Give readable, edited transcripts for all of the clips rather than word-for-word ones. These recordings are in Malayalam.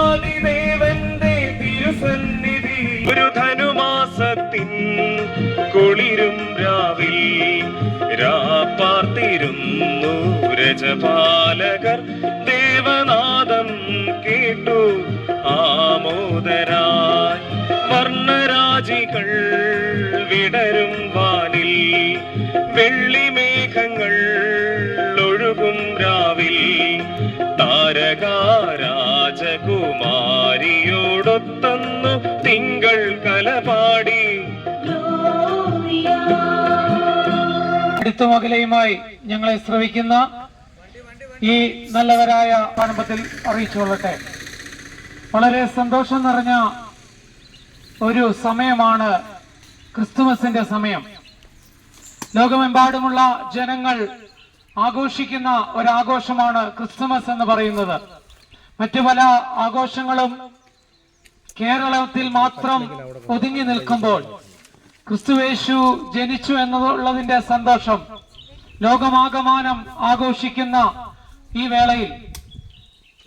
ദേവാദിദേവന്റെ തിരുസന്നിധി ഒരു ധനുമാസത്തിൻ കുളിരും രാവിൽ രാപ്പാർത്തിരുന്നു രജപാലകർ ദേവനാദം കേട്ടു ആമോദരായി വർണ്ണരാജികൾ വിടരും വാനിൽ വെള്ളിമേഘങ്ങൾ ഒഴുകും രാവിൽ താരകാരാജകുമാരിയോടൊത്തൊന്നു തിങ്കൾ കലപാടി. അടുത്തുമകലയുമായി ഞങ്ങളെ ശ്രവിക്കുന്ന ഈ നല്ലവരായ കുടുംബത്തിൽ അറിയിച്ചുകൊള്ളട്ടെ. വളരെ സന്തോഷം നിറഞ്ഞ ഒരു സമയമാണ് ക്രിസ്തുമസിന്റെ സമയം. ലോകമെമ്പാടുമുള്ള ജനങ്ങൾ ആഘോഷിക്കുന്ന ഒരാഘോഷമാണ് ക്രിസ്തുമസ് എന്ന് പറയുന്നത്. മറ്റു പല ആഘോഷങ്ങളും കേരളത്തിൽ മാത്രം ഒതുങ്ങി നിൽക്കുമ്പോൾ ക്രിസ്തുയേശു ജനിച്ചു എന്നുള്ളതിന്റെ സന്തോഷം ലോകമാകമാനം ആഘോഷിക്കുന്ന ഈ വേളയിൽ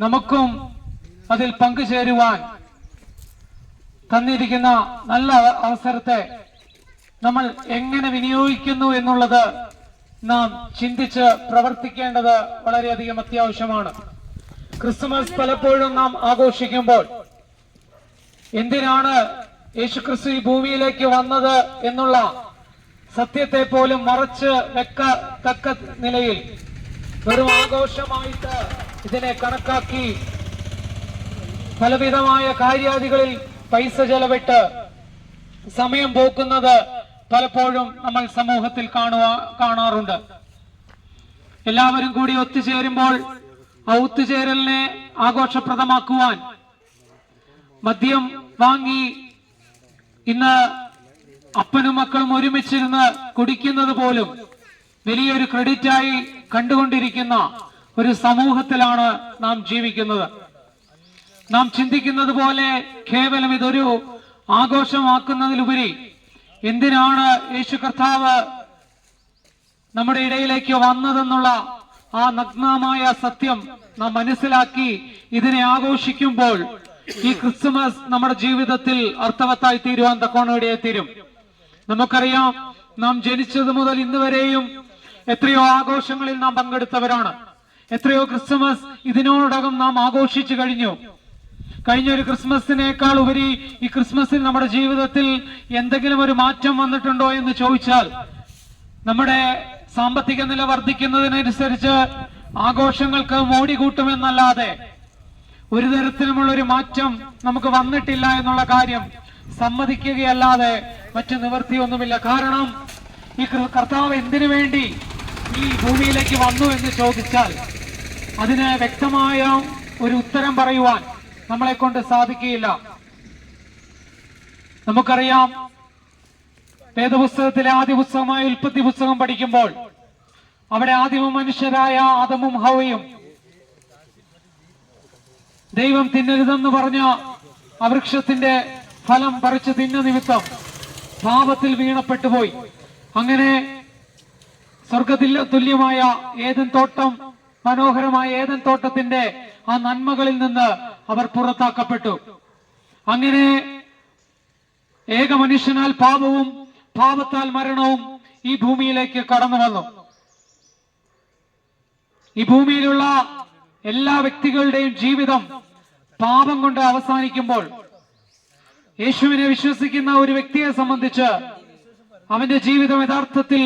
നമുക്കും അതിൽ പങ്കുചേരുവാൻ തന്നിരിക്കുന്ന നല്ല അവസരത്തെ നമ്മൾ എങ്ങനെ വിനിയോഗിക്കുന്നു എന്നുള്ളത് നാം ചിന്തിച്ച് പ്രവർത്തിക്കേണ്ടത് വളരെയധികം അത്യാവശ്യമാണ്. ക്രിസ്തുമസ് പലപ്പോഴും നാം ആഘോഷിക്കുമ്പോൾ എന്തിനാണ് യേശുക്രിസ്തു ഈ ഭൂമിയിലേക്ക് വന്നത് എന്നുള്ള സത്യത്തെ പോലും മറച്ച് വെക്കത്തക്ക നിലയിൽ വെറും ആഘോഷമായിട്ട് ഇതിനെ കണക്കാക്കി പലവിധമായ കാര്യാദികളിൽ പൈസ ചെലവിട്ട് സമയം പോക്കുന്നത് പലപ്പോഴും നമ്മൾ സമൂഹത്തിൽ കാണാറുണ്ട്. എല്ലാവരും കൂടി ഒത്തുചേരുമ്പോൾ ആ ഒത്തുചേരലിനെ ആഘോഷപ്രദമാക്കുവാൻ മദ്യം വാങ്ങി ഇന്ന് അപ്പനും മക്കളും ഒരുമിച്ചിരുന്ന് കുടിക്കുന്നത് പോലും വലിയൊരു ക്രെഡിറ്റായി കണ്ടുകൊണ്ടിരിക്കുന്ന ഒരു സമൂഹത്തിലാണ് നാം ജീവിക്കുന്നത്. നാം ചിന്തിക്കുന്നത് പോലെ കേവലം ഇതൊരു ആഘോഷമാക്കുന്നതിലുപരി എന്തിനാണ് യേശു കർത്താവ് നമ്മുടെ ഇടയിലേക്ക് വന്നതെന്നുള്ള ആ നഗ്നമായ സത്യം നാം മനസ്സിലാക്കി ഇതിനെ ആഘോഷിക്കുമ്പോൾ ഈ ക്രിസ്തുമസ് നമ്മുടെ ജീവിതത്തിൽ അർത്ഥവത്തായി തീരുവാൻ തക്കോണോടെ തീരും. നമുക്കറിയാം, നാം ജനിച്ചത് മുതൽ ഇന്ന് വരെയും എത്രയോ ആഘോഷങ്ങളിൽ നാം പങ്കെടുത്തവരാണ്. എത്രയോ ക്രിസ്തുമസ് ഇതിനോടകം നാം ആഘോഷിച്ചു കഴിഞ്ഞു. കഴിഞ്ഞൊരു ക്രിസ്മസിനേക്കാൾ ഉപരി ഈ ക്രിസ്മസിൽ നമ്മുടെ ജീവിതത്തിൽ എന്തെങ്കിലും ഒരു മാറ്റം വന്നിട്ടുണ്ടോ എന്ന് ചോദിച്ചാൽ, നമ്മുടെ സാമ്പത്തിക നില വർദ്ധിക്കുന്നതിനനുസരിച്ച് ആഘോഷങ്ങൾക്ക് മോടി കൂട്ടുമെന്നല്ലാതെ ഒരു തരത്തിലുമുള്ള ഒരു മാറ്റം നമുക്ക് വന്നിട്ടില്ല എന്നുള്ള കാര്യം സമ്മതിക്കുകയല്ലാതെ മറ്റു നിവൃത്തിയൊന്നുമില്ല. കാരണം ഈ കർത്താവ് എന്തിനു വേണ്ടി ഈ ഭൂമിയിലേക്ക് വന്നു എന്ന് ചോദിച്ചാൽ അതിന് വ്യക്തമായ ഒരു ഉത്തരം പറയുവാൻ നമ്മളെ കൊണ്ട് സാധിക്കുകയില്ല. നമുക്കറിയാം, വേദപുസ്തകത്തിലെ ആദ്യ പുസ്തകമായ ഉൽപ്പത്തി പുസ്തകം പഠിക്കുമ്പോൾ അവിടെ ആദിമ മനുഷ്യരായ ആദമും ഹവയും ദൈവം തിന്നരുതെന്ന് പറഞ്ഞ ആ വൃക്ഷത്തിന്റെ ഫലം പറിച്ച് തിന്ന നിമിത്തം പാപത്തിൽ വീണപ്പെട്ടുപോയി. അങ്ങനെ സ്വർഗത്തിൽ തുല്യമായ ഏദൻ തോട്ടം, മനോഹരമായ ഏദൻ തോട്ടത്തിന്റെ ആ നന്മകളിൽ നിന്ന് അവർ പുറത്താക്കപ്പെട്ടു. അങ്ങനെ ഏക മനുഷ്യനാൽ പാപവും പാപത്താൽ മരണവും ഈ ഭൂമിയിലേക്ക് കടന്നു വന്നു. ഈ ഭൂമിയിലുള്ള എല്ലാ വ്യക്തികളുടെയും ജീവിതം പാപം കൊണ്ട് അവസാനിക്കുമ്പോൾ, യേശുവിനെ വിശ്വസിക്കുന്ന ഒരു വ്യക്തിയെ സംബന്ധിച്ച് അവന്റെ ജീവിതം യഥാർത്ഥത്തിൽ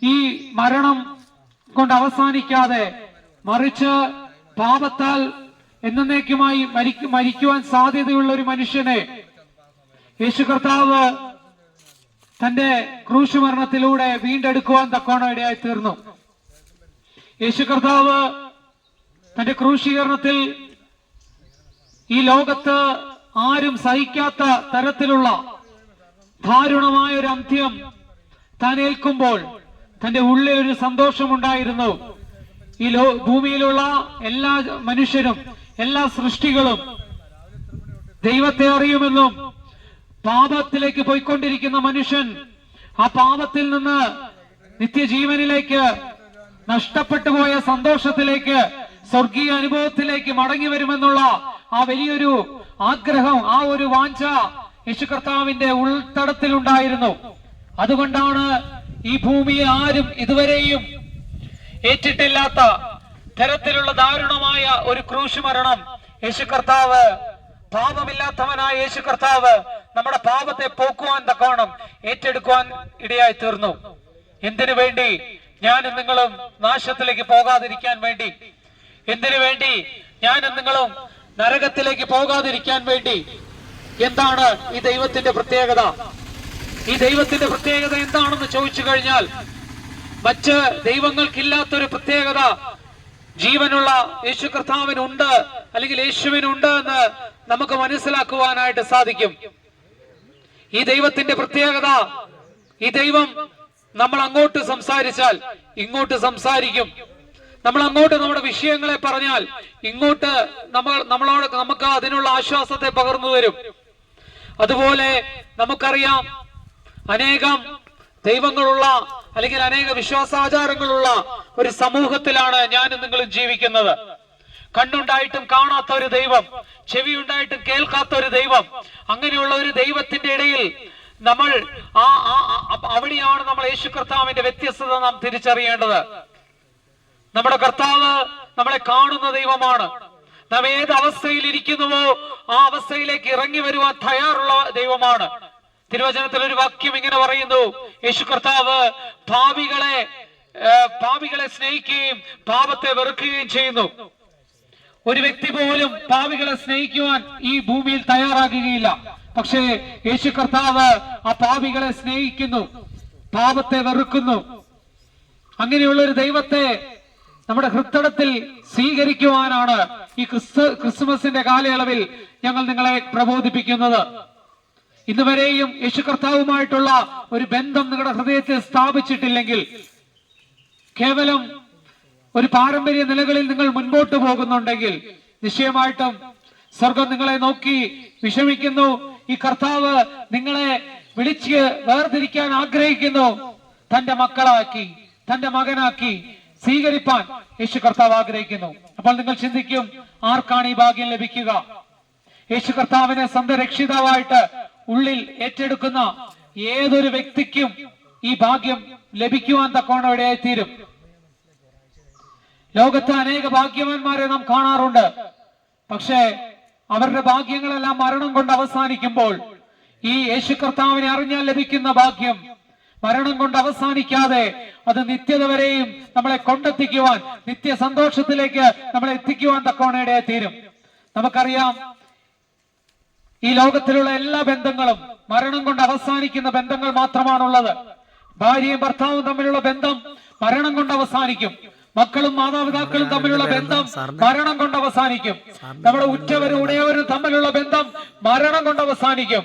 ഈ മരണം കൊണ്ട് അവസാനിക്കാതെ, മറിച്ച് പാപത്താൽ എന്നേക്കുമായി മരിക്കുവാൻ സാധ്യതയുള്ള ഒരു മനുഷ്യനെ യേശു കർത്താവ് തന്റെ ക്രൂശ് മരണത്തിലൂടെ വീണ്ടെടുക്കുവാൻ തക്കോണം ഇടയായി തീർന്നു. യേശു കർത്താവ് തന്റെ ക്രൂശീകരണത്തിൽ ഈ ലോകത്ത് ആരും സഹിക്കാത്ത തരത്തിലുള്ള ദാരുണമായ ഒരു അന്ത്യം താൻ ഏൽക്കുമ്പോൾ തന്റെ ഉള്ളിൽ ഒരു സന്തോഷമുണ്ടായിരുന്നു. ഈ ഭൂമിയിലുള്ള എല്ലാ മനുഷ്യരും, എല്ലാ സൃഷ്ടികളും ദൈവത്തെ അറിയുമെന്നും പാപത്തിലേക്ക് പോയിക്കൊണ്ടിരിക്കുന്ന മനുഷ്യൻ ആ പാപത്തിൽ നിന്ന് നിത്യജീവനിലേക്ക്, നഷ്ടപ്പെട്ടു പോയ സന്തോഷത്തിലേക്ക്, സ്വർഗീയ അനുഭവത്തിലേക്ക് മടങ്ങി വരുമെന്നുള്ള ആ വലിയൊരു ആഗ്രഹം, ആ ഒരു വാഞ്ച യേശു കർത്താവിന്റെ ഉൾത്തടത്തിലുണ്ടായിരുന്നു. അതുകൊണ്ടാണ് ഈ ഭൂമിയെ ആരും ഇതുവരെയും ഏറ്റിട്ടില്ലാത്ത തരത്തിലുള്ള ദാരുണമായ ഒരു ക്രൂശ് മരണം യേശു കർത്താവ്, പാപമില്ലാത്തവനായ യേശു കർത്താവ് നമ്മുടെ പാപത്തെ പോക്കുവാൻ തക്കവണ്ണം ഏറ്റെടുക്കുവാൻ ഇടയായി തീർന്നു. എന്തിനു വേണ്ടി? ഞാനും നിങ്ങളും നാശത്തിലേക്ക് പോകാതിരിക്കാൻ വേണ്ടി. എന്തിനു വേണ്ടി? ഞാനും നിങ്ങളും നരകത്തിലേക്ക് പോകാതിരിക്കാൻ വേണ്ടി. എന്താണ് ഈ ദൈവത്തിന്റെ പ്രത്യേകത? ഈ ദൈവത്തിന്റെ പ്രത്യേകത എന്താണെന്ന് ചോദിച്ചു കഴിഞ്ഞാൽ, മറ്റ് ദൈവങ്ങൾക്കില്ലാത്തൊരു പ്രത്യേകത ജീവനുള്ള യേശു കർത്താവിനുണ്ട്, അല്ലെങ്കിൽ യേശുവിനുണ്ട് എന്ന് നമുക്ക് മനസ്സിലാക്കുവാനായിട്ട് സാധിക്കും. ഈ ദൈവത്തിന്റെ പ്രത്യേകത, ഈ ദൈവം നമ്മൾ അങ്ങോട്ട് സംസാരിച്ചാൽ ഇങ്ങോട്ട് സംസാരിക്കും. നമ്മൾ അങ്ങോട്ട് നമ്മുടെ വിഷയങ്ങളെ പറഞ്ഞാൽ ഇങ്ങോട്ട് നമുക്ക് അതിനുള്ള ആശ്വാസത്തെ പകർന്നു തരും. അതുപോലെ നമുക്കറിയാം, അനേകം ദൈവങ്ങളുള്ള അല്ലെങ്കിൽ അനേക വിശ്വാസാചാരങ്ങളുള്ള ഒരു സമൂഹത്തിലാണ് ഞാനും നിങ്ങളും ജീവിക്കുന്നത്. കണ്ണുണ്ടായിട്ടും കാണാത്ത ഒരു ദൈവം, ചെവി ഉണ്ടായിട്ടും കേൾക്കാത്ത ഒരു ദൈവം, അങ്ങനെയുള്ള ഒരു ദൈവത്തിന്റെ ഇടയിൽ നമ്മൾ അവിടെയാണ് നമ്മൾ യേശു കർത്താവിന്റെ വ്യത്യസ്തത നാം തിരിച്ചറിയേണ്ടത്. നമ്മുടെ കർത്താവ് നമ്മളെ കാണുന്ന ദൈവമാണ്. നാം ഏത് അവസ്ഥയിൽ ഇരിക്കുന്നുവോ ആ അവസ്ഥയിലേക്ക് ഇറങ്ങി വരുവാൻ തയ്യാറുള്ള ദൈവമാണ്. തിരുവചനത്തിൽ ഒരു വാക്യം ഇങ്ങനെ പറയുന്നു, യേശു കർത്താവ് പാപികളെ സ്നേഹിക്കുകയും പാപത്തെ വെറുക്കുകയും ചെയ്യുന്നു. ഒരു വ്യക്തി പോലും പാപികളെ സ്നേഹിക്കുവാൻ ഈ ഭൂമിയിൽ തയ്യാറാകുകയില്ല. പക്ഷേ യേശു കർത്താവ് ആ പാപികളെ സ്നേഹിക്കുന്നു, പാപത്തെ വെറുക്കുന്നു. അങ്ങനെയുള്ള ഒരു ദൈവത്തെ നമ്മുടെ ഹൃദയത്തിൽ സ്വീകരിക്കുവാനാണ് ഈ ക്രിസ്തുമസിന്റെ കാലയളവിൽ ഞങ്ങൾ നിങ്ങളെ പ്രബോധിപ്പിക്കുന്നത്. ഇന്നുവരെയും യേശു കർത്താവുമായിട്ടുള്ള ഒരു ബന്ധം നിങ്ങളുടെ ഹൃദയത്തിൽ സ്ഥാപിച്ചിട്ടില്ലെങ്കിൽ, കേവലം ഒരു പാരമ്പര്യ നിലകളിൽ നിങ്ങൾ മുൻപോട്ട് പോകുന്നുണ്ടെങ്കിൽ, നിശ്ചയമായിട്ടും സ്വർഗം നിങ്ങളെ നോക്കി വിഷമിക്കുന്നു. ഈ കർത്താവ് നിങ്ങളെ വിളിച്ച് വേർതിരിക്കാൻ ആഗ്രഹിക്കുന്നു. തന്റെ മക്കളാക്കി, തന്റെ മകനാക്കി സ്വീകരിപ്പാൻ യേശു കർത്താവ് ആഗ്രഹിക്കുന്നു. അപ്പോൾ നിങ്ങൾ ചിന്തിക്കും, ആർക്കാണ് ഈ ഭാഗ്യം ലഭിക്കുക? യേശു കർത്താവിനെ സ്വന്തം രക്ഷിതാവായിട്ട് ഉള്ളിൽ ഏറ്റെടുക്കുന്ന ഏതൊരു വ്യക്തിക്കും ഈ ഭാഗ്യം ലഭിക്കുവാൻ തക്കവണ്ണം ഇടയായിത്തീരും. ലോകത്ത് അനേക ഭാഗ്യവാന്മാരെ നാം കാണാറുണ്ട്. പക്ഷേ അവരുടെ ഭാഗ്യങ്ങളെല്ലാം മരണം കൊണ്ട് അവസാനിക്കുമ്പോൾ, ഈ യേശു കർത്താവിനെ അറിഞ്ഞാൽ ലഭിക്കുന്ന ഭാഗ്യം മരണം കൊണ്ട് അവസാനിക്കാതെ അത് നിത്യത വരെയും നമ്മളെ കൊണ്ടെത്തിക്കുവാൻ, നിത്യ സന്തോഷത്തിലേക്ക് നമ്മളെ എത്തിക്കുവാൻ തക്കവണ്ണം ഇടയായിത്തീരും. നമുക്കറിയാം, ഈ ലോകത്തിലുള്ള എല്ലാ ബന്ധങ്ങളും മരണം കൊണ്ട് അവസാനിക്കുന്ന ബന്ധങ്ങൾ മാത്രമാണുള്ളത്. ഭാര്യയും ഭർത്താവും തമ്മിലുള്ള ബന്ധം മരണം കൊണ്ട് അവസാനിക്കും. മക്കളും മാതാപിതാക്കളും തമ്മിലുള്ള ബന്ധം മരണം കൊണ്ട് അവസാനിക്കും. നമ്മുടെ ഉറ്റവരും ഉടയവരും തമ്മിലുള്ള ബന്ധം മരണം കൊണ്ട് അവസാനിക്കും.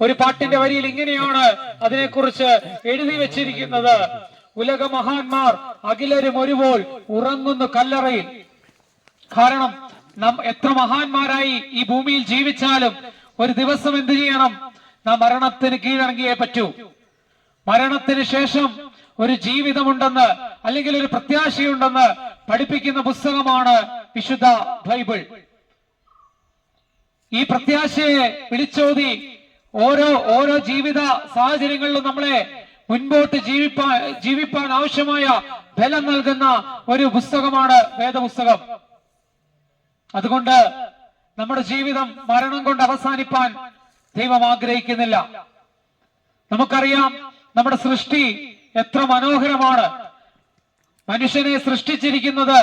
ഒരു പാട്ടിന്റെ വരിയിൽ ഇങ്ങനെയാണ് അതിനെക്കുറിച്ച് എഴുതി വെച്ചിരിക്കുന്നത്: ഉലക മഹാന്മാർ അഖിലരും ഒരുപോൽ ഉറങ്ങുന്നു കല്ലറയിൽ. കാരണം നാം എത്ര മഹാന്മാരായി ഈ ഭൂമിയിൽ ജീവിച്ചാലും ഒരു ദിവസം എന്ത് ചെയ്യണം? നാം മരണത്തിന് കീഴടങ്ങിയേ പറ്റൂ. മരണത്തിന് ശേഷം ഒരു ജീവിതമുണ്ടെന്ന്, അല്ലെങ്കിൽ ഒരു പ്രത്യാശയുണ്ടെന്ന് പഠിപ്പിക്കുന്ന പുസ്തകമാണ് വിശുദ്ധ ബൈബിൾ. ഈ പ്രത്യാശയെ വിളിച്ചോതി ഓരോ ജീവിത സാഹചര്യങ്ങളിലും നമ്മളെ മുൻപോട്ട് ജീവിപ്പാൻ ആവശ്യമായ ബലം നൽകുന്ന ഒരു പുസ്തകമാണ് വേദപുസ്തകം. അതുകൊണ്ട് നമ്മുടെ ജീവിതം മരണം കൊണ്ട് അവസാനിപ്പാൻ ദൈവം ആഗ്രഹിക്കുന്നില്ല. നമുക്കറിയാം നമ്മുടെ സൃഷ്ടി എത്ര മനോഹരമാണ്. മനുഷ്യനെ സൃഷ്ടിച്ചിരിക്കുന്നത്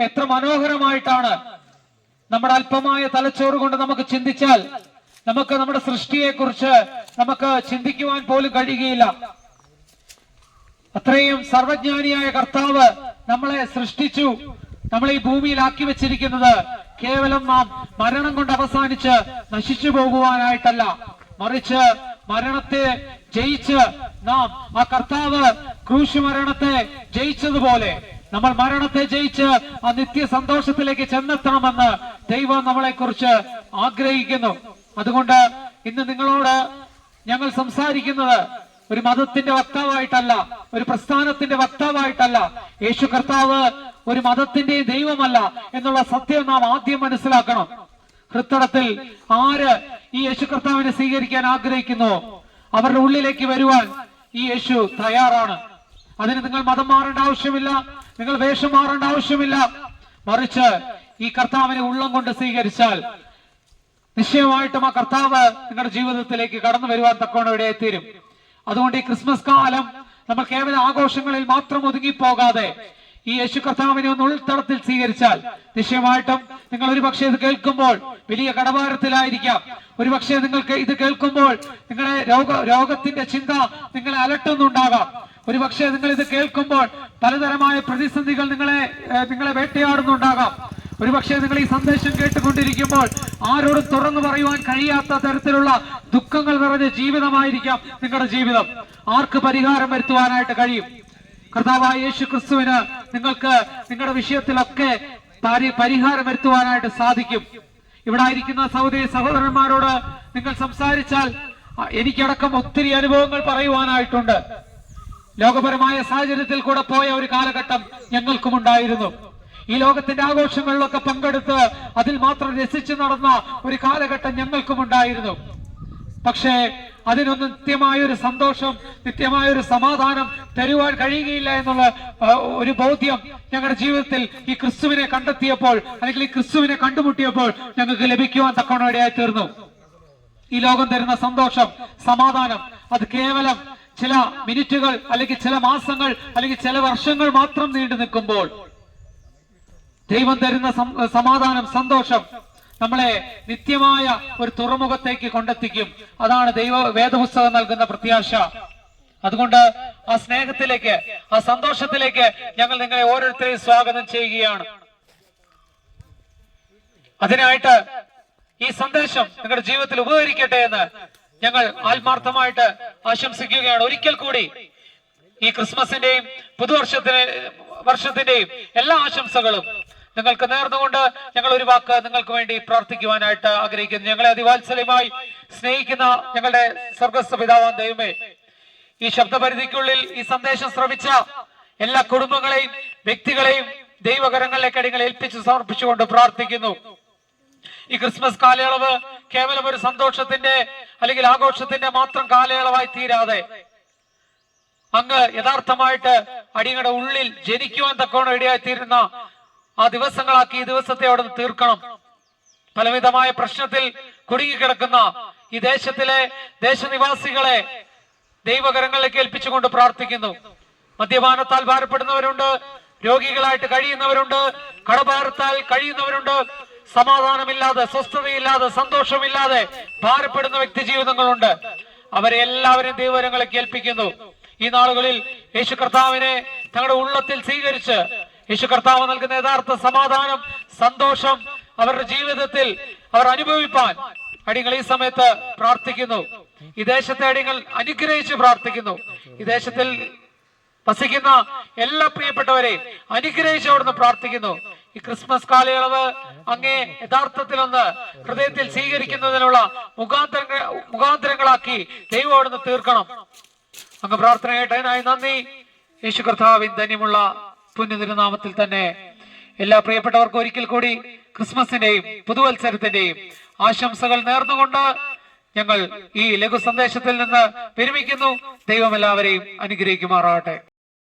എത്ര മനോഹരമായിട്ടാണ്. നമ്മുടെ അല്പമായ തലച്ചോറ് കൊണ്ട് നമുക്ക് ചിന്തിച്ചാൽ നമുക്ക് നമ്മുടെ സൃഷ്ടിയെ കുറിച്ച് നമുക്ക് ചിന്തിക്കുവാൻ പോലും കഴിയുകയില്ല. അത്രയും സർവജ്ഞാനിയായ കർത്താവ് നമ്മളെ സൃഷ്ടിച്ചു, നമ്മളെ ഈ ഭൂമിയിലാക്കി വെച്ചിരിക്കുന്നത് കേവലം നാം മരണം കൊണ്ട് അവസാനിച്ച് നശിച്ചു പോകുവാനായിട്ടല്ല, മറിച്ച് മരണത്തെ ജയിച്ച് നാം ആ കർത്താവ് ക്രൂശ് മരണത്തെ ജയിച്ചതുപോലെ നമ്മൾ മരണത്തെ ജയിച്ച് ആ നിത്യ സന്തോഷത്തിലേക്ക് ചെന്നെത്തണമെന്ന് ദൈവം നമ്മളെ കുറിച്ച് ആഗ്രഹിക്കുന്നു. അതുകൊണ്ട് ഇന്ന് നിങ്ങളോട് ഞങ്ങൾ സംസാരിക്കുന്നത് ഒരു മതത്തിന്റെ വക്താവായിട്ടല്ല, ഒരു പ്രസ്ഥാനത്തിന്റെ വക്താവായിട്ടല്ല. യേശു കർത്താവ് ഒരു മതത്തിന്റെയും ദൈവമല്ല എന്നുള്ള സത്യം നാം ആദ്യം മനസ്സിലാക്കണം. ഹൃത്തടത്തിൽ ആര് ഈ യേശു കർത്താവിനെ സ്വീകരിക്കാൻ ആഗ്രഹിക്കുന്നു അവരുടെ ഉള്ളിലേക്ക് വരുവാൻ ഈ യേശു തയ്യാറാണ്. അതിന് നിങ്ങൾ മതം മാറേണ്ട ആവശ്യമില്ല, നിങ്ങൾ വേഷം മാറേണ്ട ആവശ്യമില്ല. മറിച്ച് ഈ കർത്താവിനെ ഉള്ളം കൊണ്ട് സ്വീകരിച്ചാൽ നിശ്ചയമായിട്ടും ആ കർത്താവ് നിങ്ങളുടെ ജീവിതത്തിലേക്ക് കടന്നു വരുവാൻ തക്കവണ്ണം ഇടയായിത്തീരും. അതുകൊണ്ട് ഈ ക്രിസ്മസ് കാലം നമ്മൾ കേവല ആഘോഷങ്ങളിൽ മാത്രം ഒതുങ്ങിപ്പോകാതെ ഈ യേശു കർത്താവിനെ ഒന്ന് ഉൾത്തടത്തിൽ സ്വീകരിച്ചാൽ നിശ്ചയമായിട്ടും നിങ്ങൾ ഒരുപക്ഷെ ഇത് കേൾക്കുമ്പോൾ വലിയ കടഭാരത്തിലായിരിക്കാം. ഒരുപക്ഷെ നിങ്ങൾക്ക് ഇത് കേൾക്കുമ്പോൾ നിങ്ങളുടെ രോഗത്തിന്റെ ചിന്ത നിങ്ങളെ അലട്ടുന്നുണ്ടാകാം. ഒരുപക്ഷെ നിങ്ങൾ ഇത് കേൾക്കുമ്പോൾ പലതരമായ പ്രതിസന്ധികൾ നിങ്ങളെ വേട്ടയാടുന്നുണ്ടാകാം. ഒരുപക്ഷെ നിങ്ങൾ ഈ സന്ദേശം കേട്ടുകൊണ്ടിരിക്കുമ്പോൾ ആരോടും തുറന്നു പറയുവാൻ കഴിയാത്ത തരത്തിലുള്ള ദുഃഖങ്ങൾ നിറഞ്ഞ ജീവിതമായിരിക്കാം നിങ്ങളുടെ ജീവിതം. ആർക്ക് പരിഹാരം വരുത്തുവാനായിട്ട് കഴിയും? കർത്താവായ യേശു ക്രിസ്തുവിന് നിങ്ങൾക്ക് നിങ്ങളുടെ വിഷയത്തിലൊക്കെ പരിഹാരം വരുത്തുവാനായിട്ട് സാധിക്കും. ഇവിടെ ആയിരിക്കുന്ന സഹോദരന്മാരോട് നിങ്ങൾ സംസാരിച്ചാൽ എനിക്കടക്കം ഒത്തിരി അനുഭവങ്ങൾ പറയുവാനായിട്ടുണ്ട്. ലോകപരമായ സാഹചര്യത്തിൽ കൂടെ പോയ ഒരു കാലഘട്ടം ഞങ്ങൾക്കും ഉണ്ടായിരുന്നു. ഈ ലോകത്തിന്റെ ആഘോഷങ്ങളിലൊക്കെ പങ്കെടുത്ത് അതിൽ മാത്രം രസിച്ചു നടന്ന ഒരു കാലഘട്ടം ഞങ്ങൾക്കും ഉണ്ടായിരുന്നു. പക്ഷേ അതിനൊന്നും നിത്യമായൊരു സന്തോഷം, നിത്യമായൊരു സമാധാനം തരുവാൻ കഴിയുകയില്ല എന്നുള്ള ഒരു ബോധ്യം ഞങ്ങളുടെ ജീവിതത്തിൽ ഈ ക്രിസ്തുവിനെ കണ്ടെത്തിയപ്പോൾ, അല്ലെങ്കിൽ ഈ ക്രിസ്തുവിനെ കണ്ടുമുട്ടിയപ്പോൾ ഞങ്ങൾക്ക് ലഭിക്കുവാൻ തക്കവണ്ണം ഇടയായി തീർന്നു. ഈ ലോകം തരുന്ന സന്തോഷം, സമാധാനം അത് കേവലം ചില മിനിറ്റുകൾ അല്ലെങ്കിൽ ചില മാസങ്ങൾ അല്ലെങ്കിൽ ചില വർഷങ്ങൾ മാത്രം നീണ്ടു നിൽക്കുമ്പോൾ ദൈവം തരുന്ന സമാധാനം, നമ്മളെ നിത്യമായ ഒരു തുറമുഖത്തേക്ക് കൊണ്ടെത്തിക്കും. അതാണ് വേദപുസ്തകം നൽകുന്ന പ്രത്യാശ. അതുകൊണ്ട് ആ സ്നേഹത്തിലേക്ക്, ആ സന്തോഷത്തിലേക്ക് ഞങ്ങൾ നിങ്ങളെ ഓരോരുത്തരെയും സ്വാഗതം ചെയ്യുകയാണ്. അതിനായിട്ട് ഈ സന്ദേശം നിങ്ങളുടെ ജീവിതത്തിൽ ഉപകരിക്കട്ടെ എന്ന് ഞങ്ങൾ ആത്മാർത്ഥമായിട്ട് ആശംസിക്കുകയാണ്. ഒരിക്കൽ കൂടി ഈ ക്രിസ്മസിന്റെയും വർഷത്തിന്റെയും എല്ലാ ആശംസകളും നിങ്ങൾക്ക് നേർന്നുകൊണ്ട് ഞങ്ങൾ ഒരു വാക്ക് നിങ്ങൾക്ക് വേണ്ടി പ്രാർത്ഥിക്കുവാനായിട്ട് ആഗ്രഹിക്കുന്നു. ഞങ്ങളെ അതിവാത്സല്യമായി സ്നേഹിക്കുന്ന ഞങ്ങളുടെ സ്വർഗസ്ഥ പിതാവാൻ ദൈവമേ, ഈ ശബ്ദപരിധിക്കുള്ളിൽ ഈ സന്ദേശം ശ്രവിച്ച എല്ലാ കുടുംബങ്ങളെയും വ്യക്തികളെയും ദൈവകരങ്ങളിലേക്ക് അടിങ്ങൾ ഏൽപ്പിച്ച് സമർപ്പിച്ചുകൊണ്ട് പ്രാർത്ഥിക്കുന്നു. ഈ ക്രിസ്മസ് കാലയളവ് കേവലം ഒരു സന്തോഷത്തിന്റെ അല്ലെങ്കിൽ ആഘോഷത്തിന്റെ മാത്രം കാലയളവായി തീരാതെ അങ്ങ് യഥാർത്ഥമായിട്ട് അടിയങ്ങളുടെ ഉള്ളിൽ ജനിക്കുവാൻ തക്കവണ്ണം ഇടയായി തീരുന്ന ആ ദിവസങ്ങളാക്കി ഈ ദിവസത്തെ അവിടെ നിന്ന് തീർക്കണം. പലവിധമായ പ്രശ്നത്തിൽ കുടുങ്ങിക്കിടക്കുന്ന ഈ ദേശനിവാസികളെ ദൈവകരങ്ങളിലേക്ക് ഏൽപ്പിച്ചുകൊണ്ട് പ്രാർത്ഥിക്കുന്നു. മദ്യപാനത്താൽ ഭാരപ്പെടുന്നവരുണ്ട്, രോഗികളായിട്ട് കഴിയുന്നവരുണ്ട്, കടഭാരത്താൽ കഴിയുന്നവരുണ്ട്, സമാധാനമില്ലാതെ, സ്വസ്ഥതയില്ലാതെ, സന്തോഷമില്ലാതെ ഭാരപ്പെടുന്ന വ്യക്തി ജീവിതങ്ങളുണ്ട്. അവരെ എല്ലാവരും ദൈവകരങ്ങളിലേക്ക് ഏൽപ്പിക്കുന്നു. ഈ നാളുകളിൽ യേശു കർത്താവിനെ തങ്ങളുടെ ഉള്ളത്തിൽ സ്വീകരിച്ച് യേശു കർത്താവ് നൽകുന്ന യഥാർത്ഥ സമാധാനം, സന്തോഷം അവരുടെ ജീവിതത്തിൽ അവർ അനുഭവിപ്പാൻ അടിയങ്ങൾ ഈ സമയത്ത് പ്രാർത്ഥിക്കുന്നു. ഈ ദേശത്തെ അടിയങ്ങൾ അനുഗ്രഹിച്ച് പ്രാർത്ഥിക്കുന്നു. ഈ ദേശത്തിൽ വസിക്കുന്ന എല്ലാ പ്രിയപ്പെട്ടവരെയും അനുഗ്രഹിച്ച് അവിടുന്ന് പ്രാർത്ഥിക്കുന്നു. ഈ ക്രിസ്മസ് കാലയളവ് അങ്ങേ യഥാർത്ഥത്തിലൊന്ന് ഹൃദയത്തിൽ സ്വീകരിക്കുന്നതിനുള്ള മുഖാന്തരങ്ങളാക്കി ദൈവം അവിടുന്ന് തീർക്കണം. അങ്ങ് പ്രാർത്ഥന കേട്ടതിനായി നന്ദി. യേശു കർത്താവിൻ ധന്യമുള്ള പുണ്യതിരുനാമത്തിൽ തന്നെ എല്ലാ പ്രിയപ്പെട്ടവർക്കും ഒരിക്കൽ കൂടി ക്രിസ്മസിന്റെയും പുതുവത്സരത്തിന്റെയും ആശംസകൾ നേർന്നുകൊണ്ട് ഞങ്ങൾ ഈ ലഘു സന്ദേശത്തിൽ നിന്ന് വിരമിക്കുന്നു. ദൈവം എല്ലാവരെയും അനുഗ്രഹിക്കുമാറാകട്ടെ.